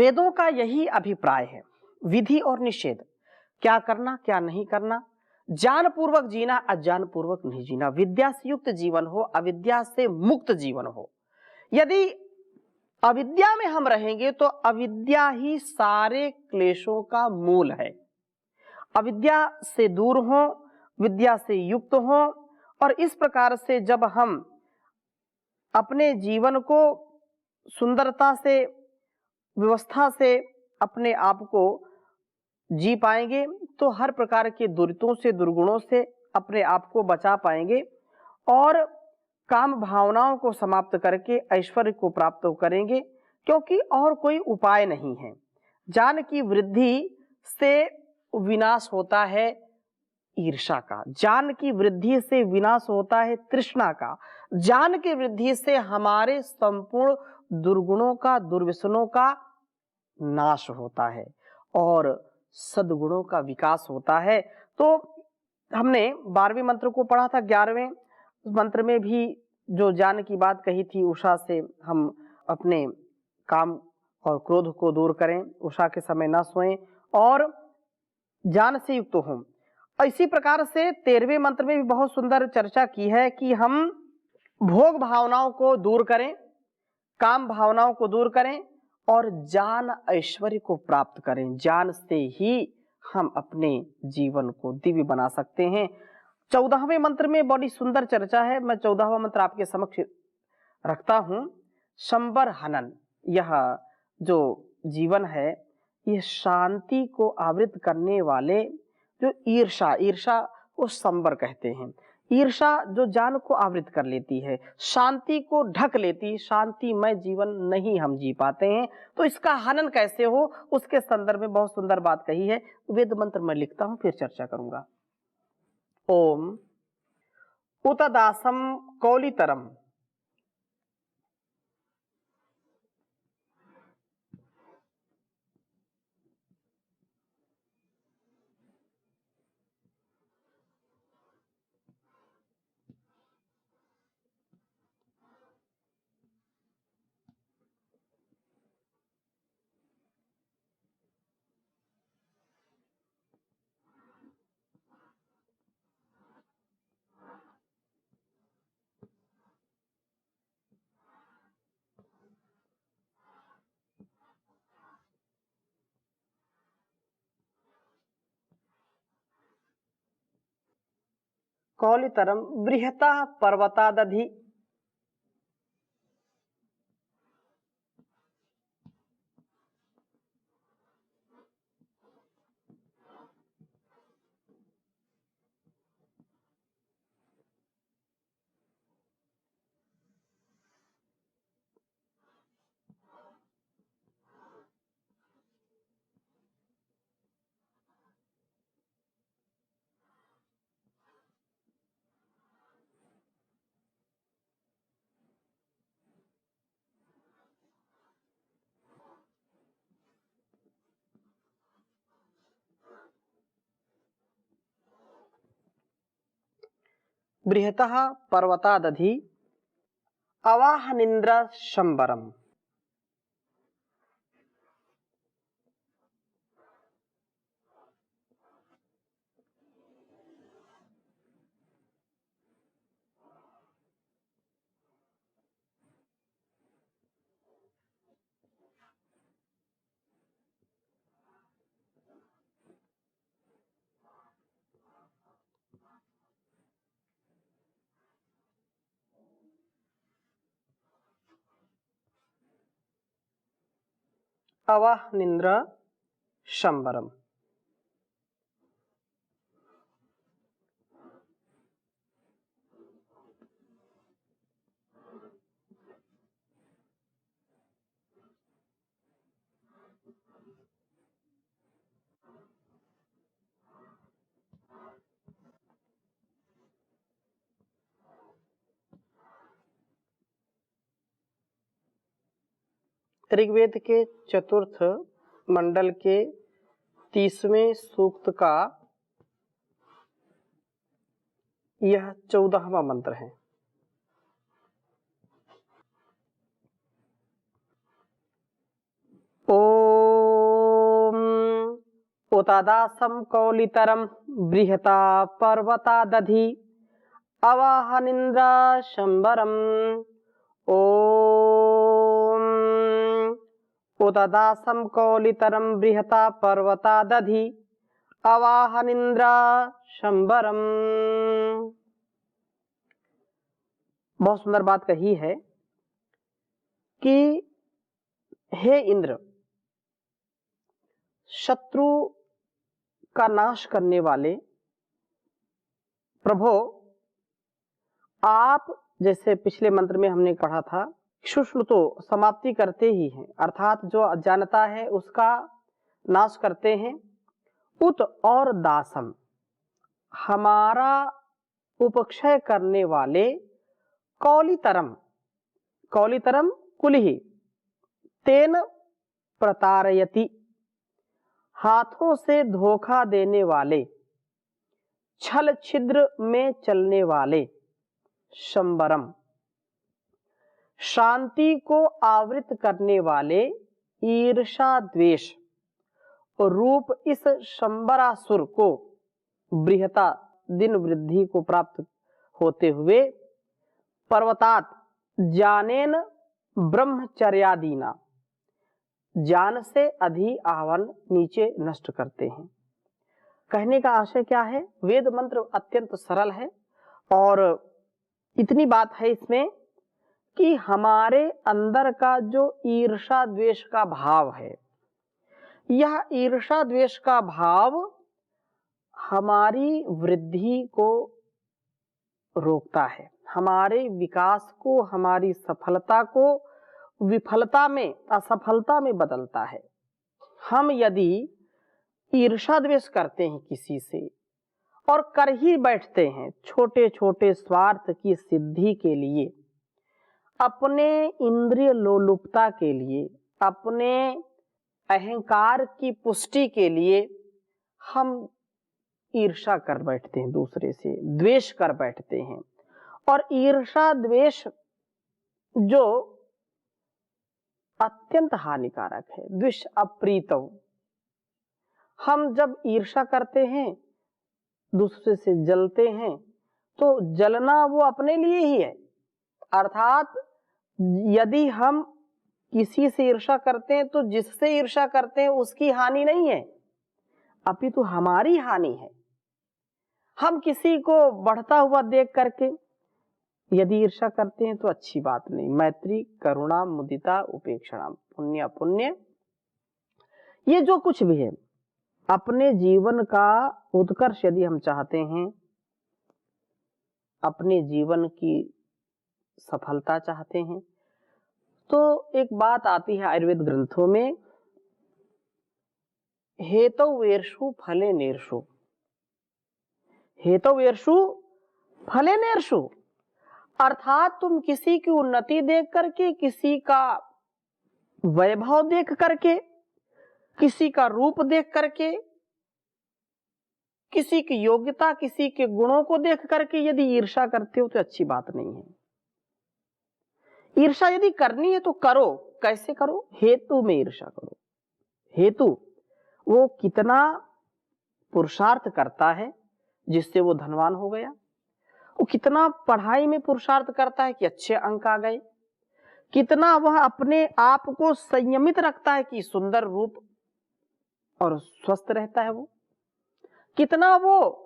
वेदों का यही अभिप्राय है। विधि और निषेध, क्या करना क्या नहीं करना, ज्ञान पूर्वक जीना, अज्ञान पूर्वक नहीं जीना, विद्या से युक्त जीवन हो, अविद्या से मुक्त जीवन हो। यदि अविद्या में हम रहेंगे तो अविद्या ही सारे क्लेशों का मूल है। अविद्या से दूर हो, विद्या से युक्त हो, और इस प्रकार से जब हम अपने जीवन को सुंदरता से, व्यवस्था से अपने आप को जी पाएंगे तो हर प्रकार के दुरितों से, दुर्गुणों से अपने आप को बचा पाएंगे और काम भावनाओं को समाप्त करके ऐश्वर्य को प्राप्त करेंगे, क्योंकि और कोई उपाय नहीं है। ज्ञान की वृद्धि से विनाश होता है ईर्ष्या का, ज्ञान की वृद्धि से विनाश होता है तृष्णा का, ज्ञान की वृद्धि से हमारे संपूर्ण दुर्गुणों का, दुर्व्यसनों का नाश होता है और सद्गुणों का विकास होता है। तो हमने 12वें मंत्र को पढ़ा था। 11वें मंत्र में भी जो ज्ञान की बात कही थी, उषा से हम अपने काम और क्रोध को दूर करें, उषा के समय न सोएं और ज्ञान से युक्त हों। इसी प्रकार से 13वें मंत्र में भी बहुत सुंदर चर्चा की है कि हम भोग भावनाओं को दूर करें, काम भावनाओं को दूर करें और ज्ञान ऐश्वर्य को प्राप्त करें। ज्ञान से ही हम अपने जीवन को दिव्य बना सकते हैं। 14वें मंत्र में बड़ी सुंदर चर्चा है। मैं 14वां मंत्र आपके समक्ष रखता हूं। शंबर हनन, यह जो जीवन है, यह शांति को आवृत करने वाले जो ईर्षा को संबर कहते हैं। ईर्षा जो ज्ञान को आवृत कर लेती है, शांति को ढक लेती, शांतिमय जीवन नहीं हम जी पाते हैं। तो इसका हनन कैसे हो, उसके संदर्भ में बहुत सुंदर बात कही है। वेद मंत्र मैं लिखता हूं, फिर चर्चा करूंगा। ओम उतदासम कौलितरम कौलितरम बृहता पर्वतादधि बृहतः पर्वतादधि अवाहनिन्द्र शंबरम। अवाहनिन्द्र शंबरम। ऋग्वेद के चतुर्थ मंडल के 30वें सूक्त का यह 14वां मंत्र है। ओम उतदासं कौलितरं बृहता पर्वता दधि अवाहनिन्द्रा शंबरम्। ओम उतदासं कौलितरं बृहता पर्वता दधि अवाहनिन्द्रा शंबरम्। बहुत सुंदर बात कही है कि हे इंद्र, शत्रु का नाश करने वाले प्रभो, आप जैसे पिछले मंत्र में हमने पढ़ा था, शुष्ण तो समाप्ति करते ही हैं, अर्थात जो अज्ञानता है उसका नाश करते हैं। उत और दासम, हमारा उपक्षय करने वाले, कौलितरम, कौलितरम कुलिहि, तेन प्रतारयति, हाथों से धोखा देने वाले, छल छिद्र में चलने वाले, शंबरम, शांति को आवृत करने वाले, ईर्षा द्वेष रूप इस शंबरासुर को बृहता दिन वृद्धि को प्राप्त होते हुए, पर्वतात जानेन ब्रह्मचर्यादीना, ज्ञान से अधि आवन नीचे नष्ट करते हैं। कहने का आशय क्या है? वेद मंत्र अत्यंत सरल है और इतनी बात है इसमें कि हमारे अंदर का जो ईर्षा द्वेष का भाव है, यह ईर्षा द्वेष का भाव हमारी वृद्धि को रोकता है, हमारे विकास को, हमारी सफलता को विफलता में, असफलता में बदलता है। हम यदि ईर्षा द्वेष करते हैं किसी से और कर ही बैठते हैं छोटे छोटे स्वार्थ की सिद्धि के लिए, अपने इंद्रिय लोलुपता के लिए, अपने अहंकार की पुष्टि के लिए हम ईर्षा कर बैठते हैं, दूसरे से द्वेष कर बैठते हैं। और ईर्षा द्वेष जो अत्यंत हानिकारक है, द्विष अप्रीतम। हम जब ईर्षा करते हैं, दूसरे से जलते हैं, तो जलना वो अपने लिए ही है। अर्थात यदि हम किसी से ईर्षा करते हैं तो जिससे ईर्षा करते हैं उसकी हानि नहीं है, अपितु हमारी हानि है। हम किसी को बढ़ता हुआ देख करके यदि ईर्षा करते हैं तो अच्छी बात नहीं। मैत्री, करुणा, मुदिता, उपेक्षणा, पुण्य पुण्य, ये जो कुछ भी है, अपने जीवन का उत्कर्ष यदि हम चाहते हैं, अपने जीवन की सफलता चाहते हैं, तो एक बात आती है आयुर्वेद ग्रंथों में, हेतुर्षु फले नेर्षु, हेतुर्षु फले नेर्षु। अर्थात तुम किसी की उन्नति देख करके, किसी का वैभव देख करके, किसी का रूप देख करके, किसी की योग्यता, किसी के गुणों को देख करके यदि ईर्षा करते हो तो अच्छी बात नहीं है। ईर्षा यदि करनी है तो करो। कैसे करो? हेतु में ईर्षा करो। हेतु, वो कितना पुरुषार्थ करता है जिससे वो धनवान हो गया, वो कितना पढ़ाई में पुरुषार्थ करता है कि अच्छे अंक आ गए, कितना वह अपने आप को संयमित रखता है कि सुंदर रूप और स्वस्थ रहता है, वो कितना वो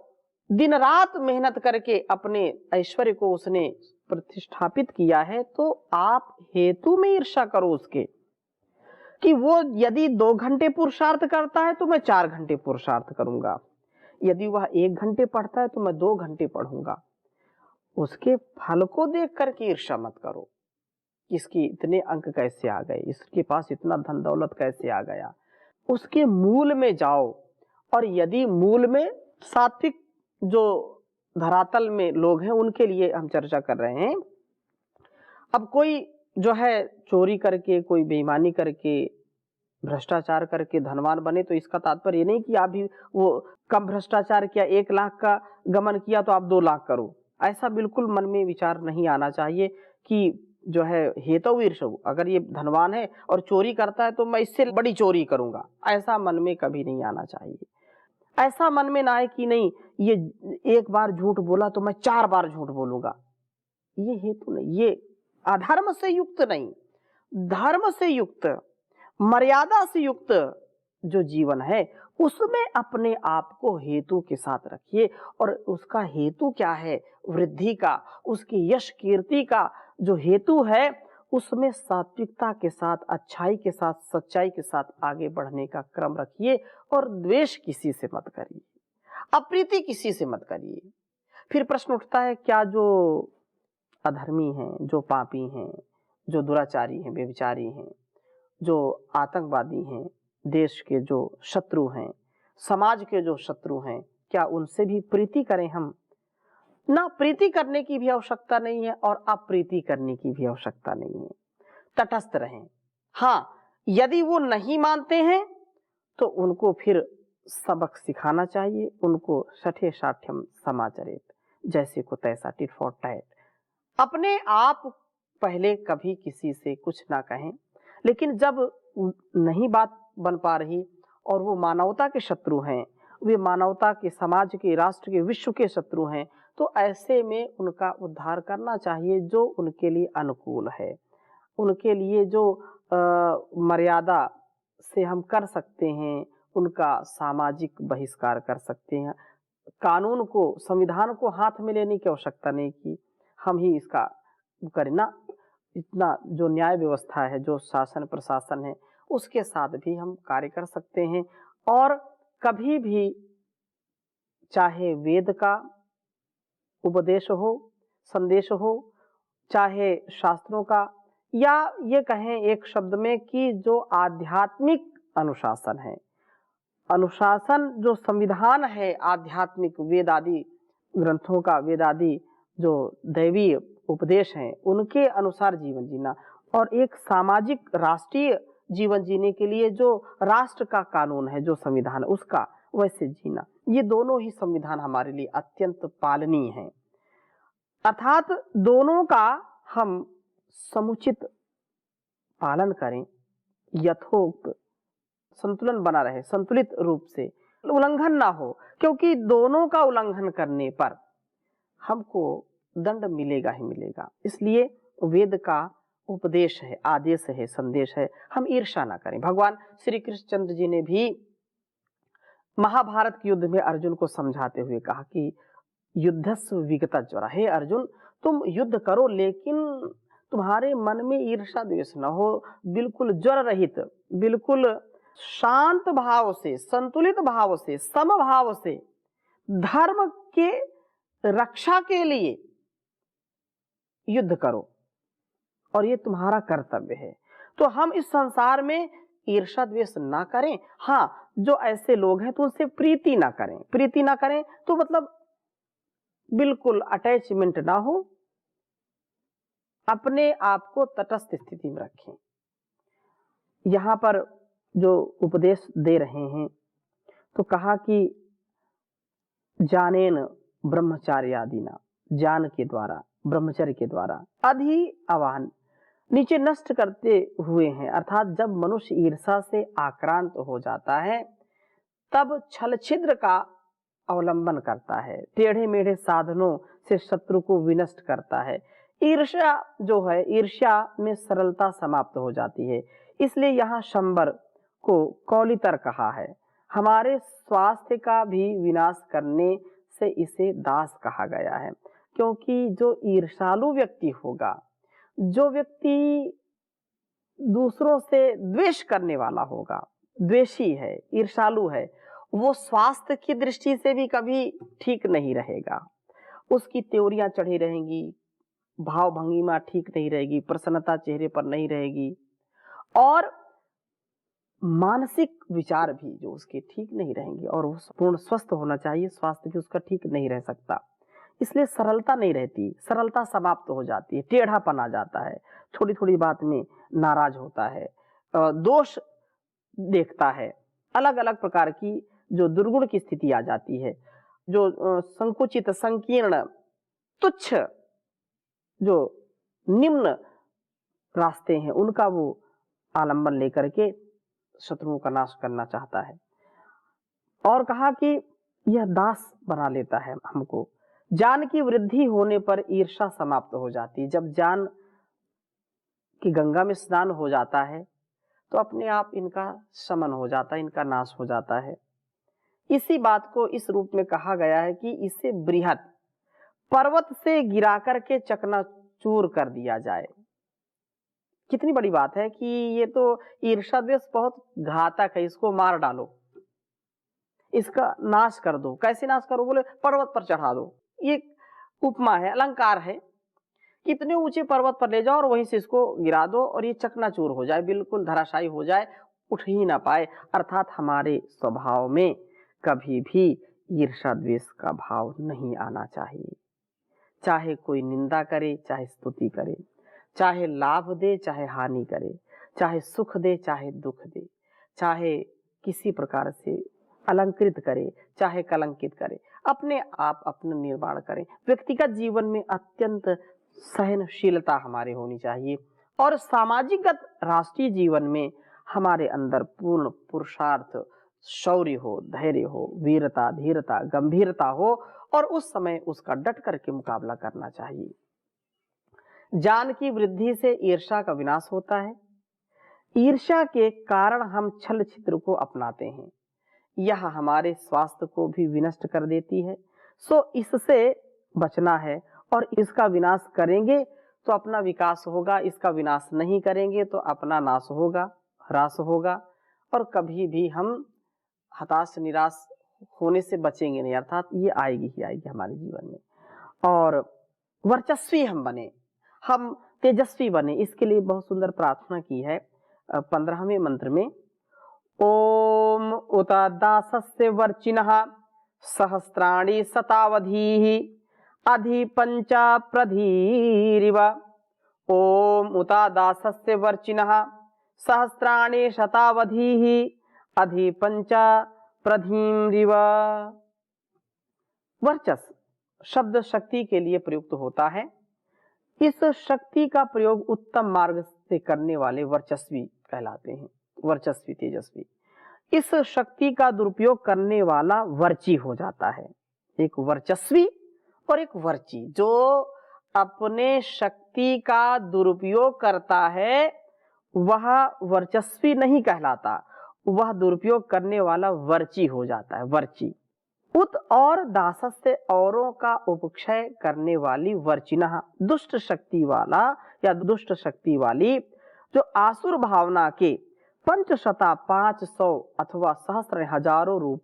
दिन रात मेहनत करके अपने ऐश्वर्य को उसने प्रतिष्ठापित किया है। तो आप हेतु में ईर्षा करो उसके, कि वो यदि 2 घंटे पुरुषार्थ करता है तो मैं 4 घंटे पुरुषार्थ करूंगा, यदि वह 1 घंटे पढ़ता है तो मैं 2 घंटे पढ़ूंगा। उसके फल को देख करके ईर्षा मत करो, इसके इतने अंक कैसे आ गए, इसके पास इतना धन दौलत कैसे आ गया। उसके मूल में जाओ। और यदि मूल में, सात्विक जो धरातल में लोग हैं उनके लिए हम चर्चा कर रहे हैं। अब कोई जो है चोरी करके, कोई बेईमानी करके, भ्रष्टाचार करके धनवान बने, तो इसका तात्पर्य ये नहीं कि आप भी वो कम भ्रष्टाचार किया, 1 लाख का गमन किया तो आप 2 लाख करो। ऐसा बिल्कुल मन में विचार नहीं आना चाहिए कि जो है हेतु ईर्षा, अगर ये धनवान है और चोरी करता है तो मैं इससे बड़ी चोरी करूंगा, ऐसा मन में कभी नहीं आना चाहिए। ऐसा मन में ना आए कि नहीं ये एक बार झूठ बोला तो मैं 4 बार झूठ बोलूंगा, ये हेतु नहीं, ये अधर्म से युक्त नहीं, धर्म से युक्त, मर्यादा से युक्त जो जीवन है उसमें अपने आप को हेतु के साथ रखिए। और उसका हेतु क्या है? वृद्धि का, उसकी यश कीर्ति का जो हेतु है उसमें सात्विकता के साथ, अच्छाई के साथ, सच्चाई के साथ आगे बढ़ने का क्रम रखिए। और द्वेष किसी से मत करिए, अप्रीति किसी से मत करिए। फिर प्रश्न उठता है, क्या जो अधर्मी हैं, जो पापी हैं, जो दुराचारी हैं, व्यभिचारी हैं, जो आतंकवादी हैं, देश के जो शत्रु हैं, समाज के जो शत्रु हैं, क्या उनसे भी प्रीति करें हम? ना प्रीति करने की भी आवश्यकता नहीं है और अप्रीति करने की भी आवश्यकता नहीं है। तटस्थ रहें। हाँ, यदि वो नहीं मानते हैं तो उनको फिर सबक सिखाना चाहिए, उनको सठे साठ्यम समाचरित, जैसे को तैसा, टिट फॉर टैट। अपने आप पहले कभी किसी से कुछ ना कहें, लेकिन जब नहीं बात बन पा रही और वो मानवता के शत्रु हैं, वे मानवता के, समाज के, राष्ट्र के, विश्व के शत्रु हैं, तो ऐसे में उनका उद्धार करना चाहिए जो उनके लिए अनुकूल है, उनके लिए जो मर्यादा से हम कर सकते हैं, उनका सामाजिक बहिष्कार कर सकते हैं। कानून को, संविधान को हाथ में लेने की आवश्यकता नहीं कि हम ही इसका करें ना। इतना जो न्याय व्यवस्था है, जो शासन प्रशासन है, उसके साथ भी हम कार्य कर सकते हैं। और कभी भी चाहे वेद का उपदेश हो, संदेश हो, चाहे शास्त्रों का, या ये कहें एक शब्द में कि जो आध्यात्मिक अनुशासन है, अनुशासन जो संविधान है आध्यात्मिक, वेद आदि ग्रंथों का, वेद आदि जो दैवीय उपदेश हैं, उनके अनुसार जीवन जीना, और एक सामाजिक राष्ट्रीय जीवन जीने के लिए जो राष्ट्र का कानून है, जो संविधान है, उसका वैसे जीना, ये दोनों ही संविधान हमारे लिए अत्यंत पालनीय हैं। अर्थात दोनों का हम समुचित पालन करें, यथोक्त संतुलन बना रहे, संतुलित रूप से, उल्लंघन ना हो, क्योंकि दोनों का उल्लंघन करने पर हमको दंड मिलेगा ही मिलेगा। इसलिए वेद का उपदेश है, आदेश है, संदेश है, हम ईर्ष्या ना करें। भगवान श्री कृष्णचंद्र जी ने भी महाभारत के युद्ध में अर्जुन को समझाते हुए कहा कि युद्धस्व विगता ज्वरा, हे अर्जुन तुम युद्ध करो लेकिन तुम्हारे मन में ईर्ष्या द्वेष न हो, बिल्कुल ज्वर रहित, बिल्कुल शांत भाव से, संतुलित भाव से, समभाव से धर्म के रक्षा के लिए युद्ध करो, और ये तुम्हारा कर्तव्य है। तो हम इस संसार में ईर्ष्या द्वेष ना करें। हाँ, जो ऐसे लोग हैं तो उनसे प्रीति ना करें। प्रीति ना करें तो मतलब बिल्कुल अटैचमेंट ना हो, अपने आप को तटस्थ स्थिति में रखें। यहां पर जो उपदेश दे रहे हैं तो कहा कि जानेन ब्रह्मचार्यादिना, ज्ञान के द्वारा, ब्रह्मचर्य के द्वारा, अधि आवाहन, नीचे नष्ट करते हुए हैं। अर्थात जब मनुष्य ईर्ष्या से आक्रांत हो जाता है तब छल छिद्र का अवलंबन करता है, टेढ़े मेढ़े साधनों से शत्रु को विनष्ट करता है। ईर्ष्या जो है, ईर्ष्या में सरलता समाप्त हो जाती है। इसलिए यहाँ शंबर को कौलितर कहा है। हमारे स्वास्थ्य का भी विनाश करने से इसे दास कहा गया है, क्योंकि जो ईर्ष्यालु व्यक्ति होगा, जो व्यक्ति दूसरों से द्वेष करने वाला होगा, द्वेषी है, ईर्ष्यालु है, वो स्वास्थ्य की दृष्टि से भी कभी ठीक नहीं रहेगा। उसकी त्योरियां चढ़ी रहेंगी, भाव भंगिमा ठीक नहीं रहेगी, प्रसन्नता चेहरे पर नहीं रहेगी, और मानसिक विचार भी जो उसके ठीक नहीं रहेंगे, और वो पूर्ण स्वस्थ होना चाहिए, स्वास्थ्य भी उसका ठीक नहीं रह सकता। इसलिए सरलता नहीं रहती, सरलता समाप्त हो जाती है, टेढ़ापन आ जाता है, थोड़ी थोड़ी बात में नाराज होता है, दोष देखता है, अलग अलग प्रकार की जो दुर्गुण की स्थिति आ जाती है। जो संकुचित, संकीर्ण, तुच्छ, जो निम्न रास्ते हैं, उनका वो आलंबन लेकर के शत्रुओं का नाश करना चाहता है। और कहा कि यह दास बना लेता है हमको। ज्ञान की वृद्धि होने पर ईर्षा समाप्त हो जाती है। जब ज्ञान की गंगा में स्नान हो जाता है तो अपने आप इनका शमन हो जाता है, इनका नाश हो जाता है। इसी बात को इस रूप में कहा गया है कि इसे बृहत पर्वत से गिरा करके चकनाचूर कर दिया जाए। कितनी बड़ी बात है कि ये तो ईर्ष्या द्वेष बहुत घातक है, इसको मार डालो, इसका नाश कर दो। कैसे नाश करो? बोले पर्वत पर चढ़ा दो। ये उपमा है, अलंकार है। कितने ऊंचे पर्वत पर ले जाओ और वहीं से इसको गिरा दो और ये चकनाचूर हो जाए, बिल्कुल धराशायी हो जाए, उठ ही ना पाए। अर्थात हमारे स्वभाव में कभी भी ईर्ष्या द्वेष का भाव नहीं आना चाहिए। चाहे कोई निंदा करे, चाहे स्तुति करे, चाहे लाभ दे, चाहे हानि करे, चाहे सुख दे, चाहे दुख दे, चाहे किसी प्रकार से अलंकृत करे, चाहे कलंकित करे, अपने आप अपना निर्माण करें। व्यक्तिगत जीवन में अत्यंत सहनशीलता हमारे होनी चाहिए और सामाजिकगत राष्ट्रीय जीवन में हमारे अंदर पूर्ण पुरुषार्थ, शौर्य हो, धैर्य हो, वीरता, धीरता, गंभीरता हो और उस समय उसका डट करके मुकाबला करना चाहिए। ज्ञान की वृद्धि से ईर्ष्या का विनाश होता है। ईर्ष्या के कारण हम छल छिद्र को अपनाते हैं, यह हमारे स्वास्थ्य को भी विनष्ट कर देती है। सो इससे बचना है और इसका विनाश करेंगे तो अपना विकास होगा, इसका विनाश नहीं करेंगे तो अपना नाश होगा, ह्रास होगा और कभी भी हम हताश निराश होने से बचेंगे नहीं। अर्थात ये आएगी ही आएगी हमारे जीवन में। और वर्चस्वी हम बने, हम तेजस्वी बने, इसके लिए बहुत सुंदर प्रार्थना की है 15वें मंत्र में। ओम उत दासस्य वर्चिनः सहस्राणि शतावधीः अधि पंच प्रधीरिव। ओम उत दासस्य वर्चिनः सहस्राणि शतावधीः अधि पंच प्रधीरिव। वर्चस्व शब्द शक्ति के लिए प्रयुक्त होता है। इस शक्ति का प्रयोग उत्तम मार्ग से करने वाले वर्चस्वी कहलाते हैं, वर्चस्वी, तेजस्वी। इस शक्ति का दुरुपयोग करने वाला वर्ची हो जाता है। एक वर्चस्वी और एक वर्ची। जो अपने शक्ति का दुरुपयोग करता है वह वर्चस्वी नहीं कहलाता, वह दुरुपयोग करने वाला वर्ची हो जाता है, वर्ची। उत और दासस से औरों का उपक्षय करने वाली वर्चिना, दुष्ट शक्ति वाला या दुष्ट शक्ति वाली, जो आसुर भावना के 500 500 अथवा सहस्र हजारों रूप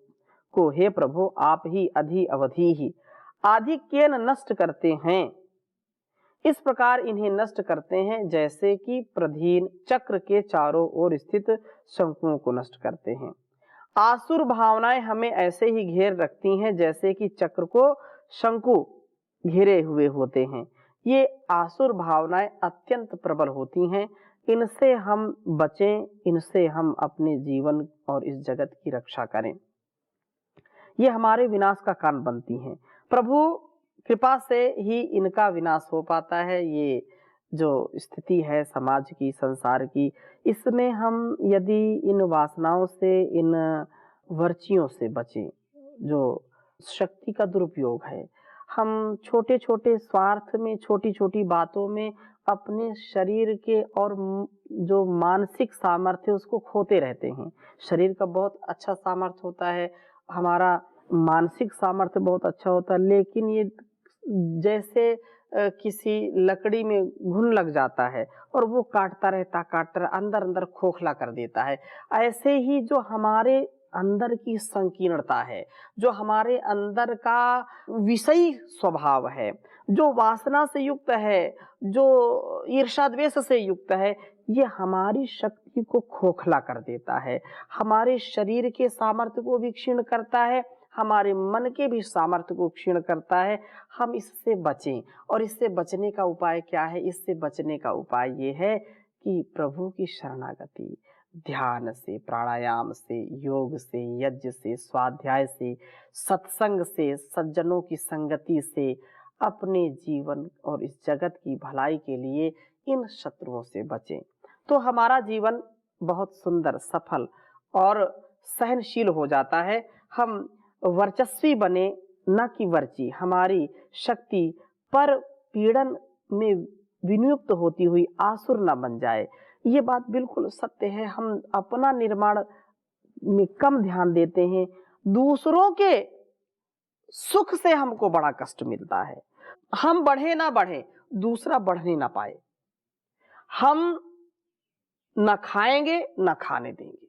को हे प्रभु आप ही अधि अवधि ही आधिक्येन नष्ट करते हैं। इस प्रकार इन्हें नष्ट करते हैं जैसे कि प्रधीन चक्र के चारों ओर स्थित शंकुओं को नष्ट करते हैं। आसुर भावनाएं हमें ऐसे ही घेर रखती हैं जैसे कि चक्र को शंकु घेरे हुए होते हैं। ये आसुर भावनाएं अत्यंत प्रबल होती हैं, इनसे हम बचें, इनसे हम अपने जीवन और इस जगत की रक्षा करें। ये हमारे विनाश का कारण बनती हैं। प्रभु कृपा से ही इनका विनाश हो पाता है। ये जो स्थिति है समाज की, संसार की, इसमें हम यदि इन वासनाओं से, इन वर्चियों से बचें, जो शक्ति का दुरुपयोग है, हम छोटे छोटे स्वार्थ में, छोटी छोटी बातों में अपने शरीर के और जो मानसिक सामर्थ्य उसको खोते रहते हैं। शरीर का बहुत अच्छा सामर्थ्य होता है, हमारा मानसिक सामर्थ्य बहुत अच्छा होता है, लेकिन ये जैसे किसी लकड़ी में घुन लग जाता है और वो काटता रहता अंदर अंदर खोखला कर देता है। ऐसे ही जो हमारे अंदर की संकीर्णता है, जो हमारे अंदर का विषयी स्वभाव है, जो वासना से युक्त है, जो ईर्ष्या द्वेष से युक्त है, ये हमारी शक्ति को खोखला कर देता है, हमारे शरीर के सामर्थ्य को भी क्षीण करता है, हमारे मन के भी सामर्थ्य को क्षीण करता है। हम इससे बचें। और इससे बचने का उपाय क्या है? इससे बचने का उपाय ये है कि प्रभु की शरणागति, ध्यान से, प्राणायाम से, योग से, यज्ञ से, स्वाध्याय से, सत्संग से, सज्जनों की संगति से अपने जीवन और इस जगत की भलाई के लिए इन शत्रुओं से बचें, तो हमारा जीवन बहुत सुंदर, सफल और सहनशील हो जाता है, हम वर्चस्वी बने न कि वर्ची, हमारी शक्ति पर पीड़न में विनियुक्त होती हुई आसुर न बन जाए। ये बात बिल्कुल सत्य है। हम अपना निर्माण में कम ध्यान देते हैं, दूसरों के सुख से हमको बड़ा कष्ट मिलता है। हम बढ़े ना बढ़े, दूसरा बढ़ने ना पाए, हम न खाएंगे न खाने देंगे।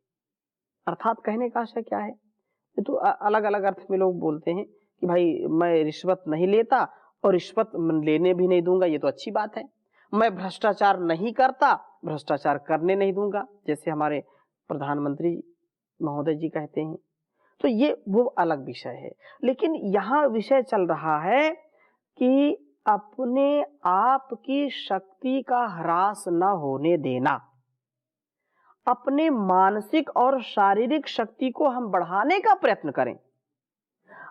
अर्थात कहने का आशय क्या है, ये तो अलग अलग अर्थ में लोग बोलते हैं कि भाई मैं रिश्वत नहीं लेता और रिश्वत लेने भी नहीं दूंगा, ये तो अच्छी बात है। मैं भ्रष्टाचार नहीं करता, भ्रष्टाचार करने नहीं दूंगा, जैसे हमारे प्रधानमंत्री महोदय जी कहते हैं। तो ये वो अलग विषय है। लेकिन यहाँ विषय चल रहा है कि अपने आप की शक्ति का ह्रास न होने देना, अपने मानसिक और शारीरिक शक्ति को हम बढ़ाने का प्रयत्न करें।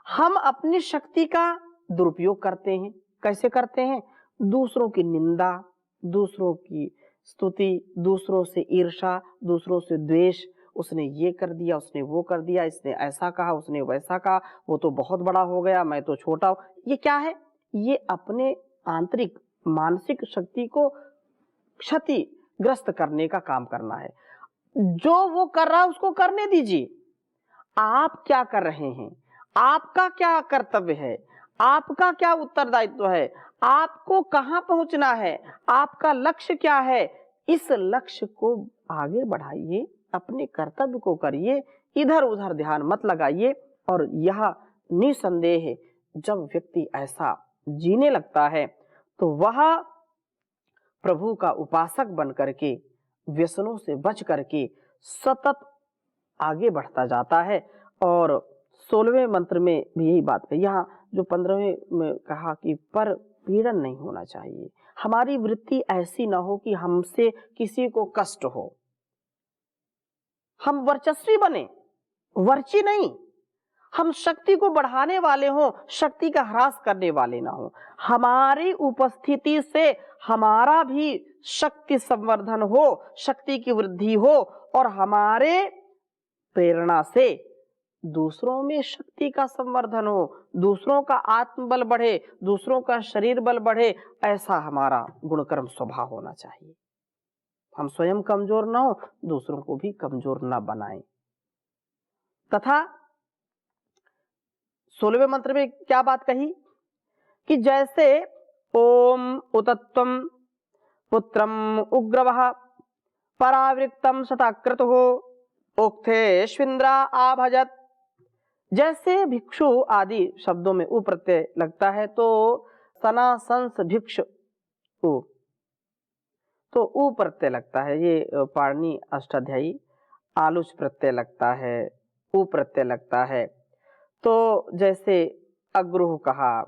हम अपनी शक्ति का दुरुपयोग करते हैं। कैसे करते हैं? दूसरों की निंदा, दूसरों की स्तुति, दूसरों से ईर्ष्या, दूसरों से द्वेष, उसने ये कर दिया, उसने वो कर दिया, इसने ऐसा कहा, उसने वैसा कहा, वो तो बहुत बड़ा हो गया, मैं तो छोटा हूं। ये क्या है? ये अपने आंतरिक मानसिक शक्ति को क्षतिग्रस्त करने का काम करना है। जो वो कर रहा है उसको करने दीजिए। आप क्या कर रहे हैं? आपका क्या कर्तव्य है? आपका क्या उत्तरदायित्व है? आपको कहां पहुंचना है? आपका लक्ष्य क्या है? इस लक्ष्य को आगे बढ़ाइए, अपने कर्तव्य को करिए, इधर उधर ध्यान मत लगाइए। और यह निसंदेह है, जब व्यक्ति ऐसा जीने लगता है तो वह प्रभु का उपासक बन करके, व्यसनों से बच करके सतत आगे बढ़ता जाता है। और 16वें मंत्र में भी यही बात है। यहाँ जो 15वें में कहा कि पर पीड़न नहीं होना चाहिए, हमारी वृत्ति ऐसी ना हो कि हमसे किसी को कष्ट हो। हम वर्चस्वी बने, वर्ची नहीं। हम शक्ति को बढ़ाने वाले हों, शक्ति का ह्रास करने वाले ना हो। हमारी उपस्थिति से हमारा भी शक्ति संवर्धन हो, शक्ति की वृद्धि हो, और हमारे प्रेरणा से दूसरों में शक्ति का संवर्धन हो, दूसरों का आत्मबल बढ़े, दूसरों का शरीर बल बढ़े। ऐसा हमारा गुणकर्म स्वभाव होना चाहिए। हम स्वयं कमजोर ना हो, दूसरों को भी कमजोर ना बनाएं। तथा 16वें मंत्र में क्या बात कही कि जैसे ओम उतत्वम पुत्रम उग्रवः परावृत्तम शताक्रतुः उक्थेश्विन्द्रा आभजत। जैसे भिक्षु आदि शब्दों में उ प्रत्यय लगता है तो सनासंस भिक्ष उ, तो उ प्रत्यय लगता है। ये पाणिनि अष्टाध्यायी। आलुच प्रत्यय लगता है, उ प्रत्यय लगता है। तो जैसे अग्रुह कहा,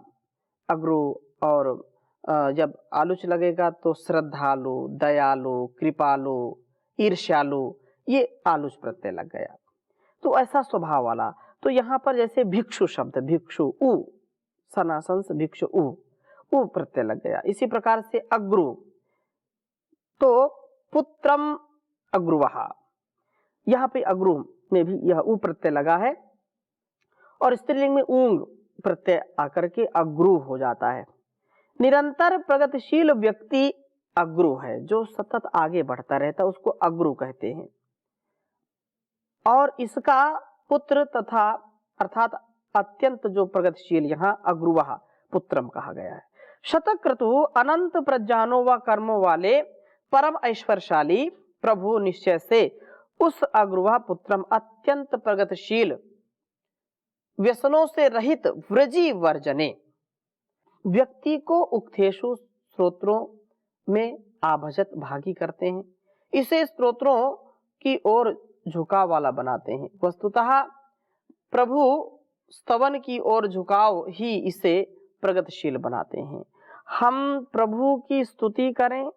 अग्रुह, और जब आलुच लगेगा तो श्रद्धालु, दयालु, कृपालु, ईर्ष्यालु, ये आलुच प्रत्यय लग गया। तो ऐसा स्वभाव वाला। तो यहाँ पर जैसे भिक्षु शब्द, भिक्षु उ, सनासंस भिक्षु उ प्रत्यय लग गया। इसी प्रकार से अग्रु, तो पुत्रम अग्रुवः, यहाँ पे अग्रु में भी यह उ प्रत्यय लगा है, और स्त्रीलिंग में ऊंग प्रत्यय आकर के अग्रु हो जाता है। निरंतर प्रगतिशील व्यक्ति अग्रु है, जो सतत आगे बढ़ता रहता है, उसको अग्रु कहते हैं। और इसका पुत्र तथा अर्थात अत्यंत जो प्रगतिशील, यहाँ अग्रुवः पुत्रम कहा गया है। शतक्रतु अनंत प्रज्ञानों व कर्मों वाले परम ऐश्वर्यशाली प्रभु निश्चय से उस अग्रुवः पुत्रम अत्यंत प्रगतिशील व्यसनों से रहित व्रजी वर्जने, व्यक्ति को उक्थेषु स्तोत्रों में आभजत भागी करते हैं, इसे स्तोत्रों की ओर झुकाव वाला बनाते हैं। वस्तुतः प्रभु स्तवन की ओर झुकाव ही इसे प्रगतिशील बनाते हैं। हम प्रभु की स्तुति करें,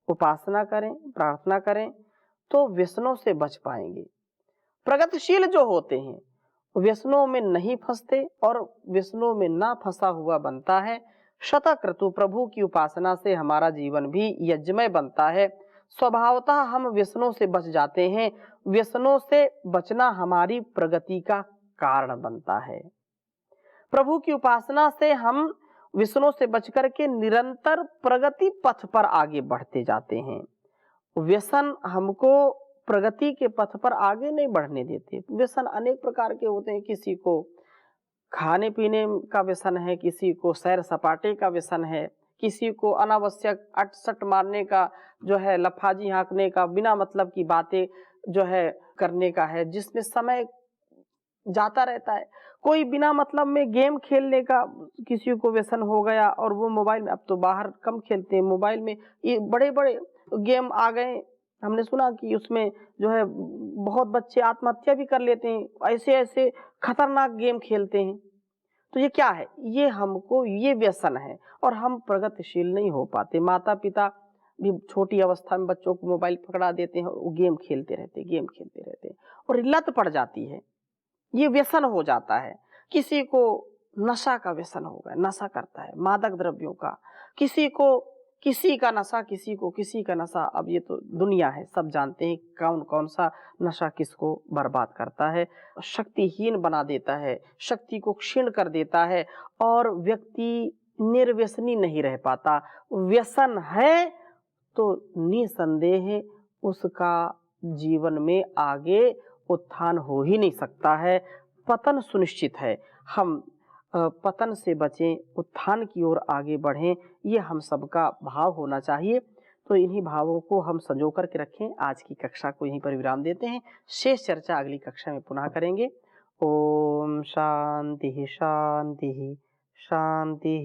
उपासना करें, प्रार्थना करें तो व्यसनों से बच पाएंगे। प्रगतिशील जो होते हैं व्यसनों में नहीं फंसते और व्यसनों में ना फंसा हुआ बनता है। शतक्रतु प्रभु की उपासना से हमारा जीवन भी यज्ञमय बनता है। स्वभावतः हम व्यसनों से बच जाते हैं। व्यसनों से बचना हमारी प्रगति का कारण बनता है। प्रभु की उपासना से हम व्यसनों से बचकर के निरंतर प्रगति पथ पर आगे बढ़ते जाते हैं। व्यसन हमको प्रगति के पथ पर आगे नहीं बढ़ने देते। व्यसन अनेक प्रकार के होते हैं। किसी को खाने पीने का व्यसन है, किसी को सैर सपाटे का व्यसन है, किसी को अनावश्यक अटसट मारने का जो है, लफाजी हाँकने का, बिना मतलब की बातें जो है करने का है, जिसमें समय जाता रहता है। कोई बिना मतलब में गेम खेलने का किसी को व्यसन हो गया, और वो मोबाइल में, अब तो बाहर कम खेलते हैं, मोबाइल में ये बड़े बड़े गेम आ गए। हमने सुना कि उसमें जो है बहुत बच्चे आत्महत्या भी कर लेते हैं, ऐसे ऐसे खतरनाक गेम खेलते हैं। तो ये क्या है? ये हमको ये व्यसन है, और हम प्रगतिशील नहीं हो पाते। माता पिता भी छोटी अवस्था में बच्चों को मोबाइल पकड़ा देते हैं और वो गेम खेलते रहते हैं, और लत पड़ जाती है, ये व्यसन हो जाता है। किसी को नशा का व्यसन हो गया, नशा करता है मादक द्रव्यों का, किसी को किसी का नशा, किसी का नशा। अब ये तो दुनिया है, सब जानते हैं कौन कौन सा नशा किसको बर्बाद करता है, शक्तिहीन बना देता है, शक्ति को क्षीण कर देता है, और व्यक्ति निर्व्यसनी नहीं रह पाता। व्यसन है तो निसंदेह उसका जीवन में आगे उत्थान हो ही नहीं सकता है, पतन सुनिश्चित है। हम पतन से बचें, उत्थान की ओर आगे बढ़ें, ये हम सबका भाव होना चाहिए। तो इन्हीं भावों को हम संजो कर के रखें। आज की कक्षा को यहीं पर विराम देते हैं। शेष चर्चा अगली कक्षा में पुनः करेंगे। ओम शांति शांति शांति।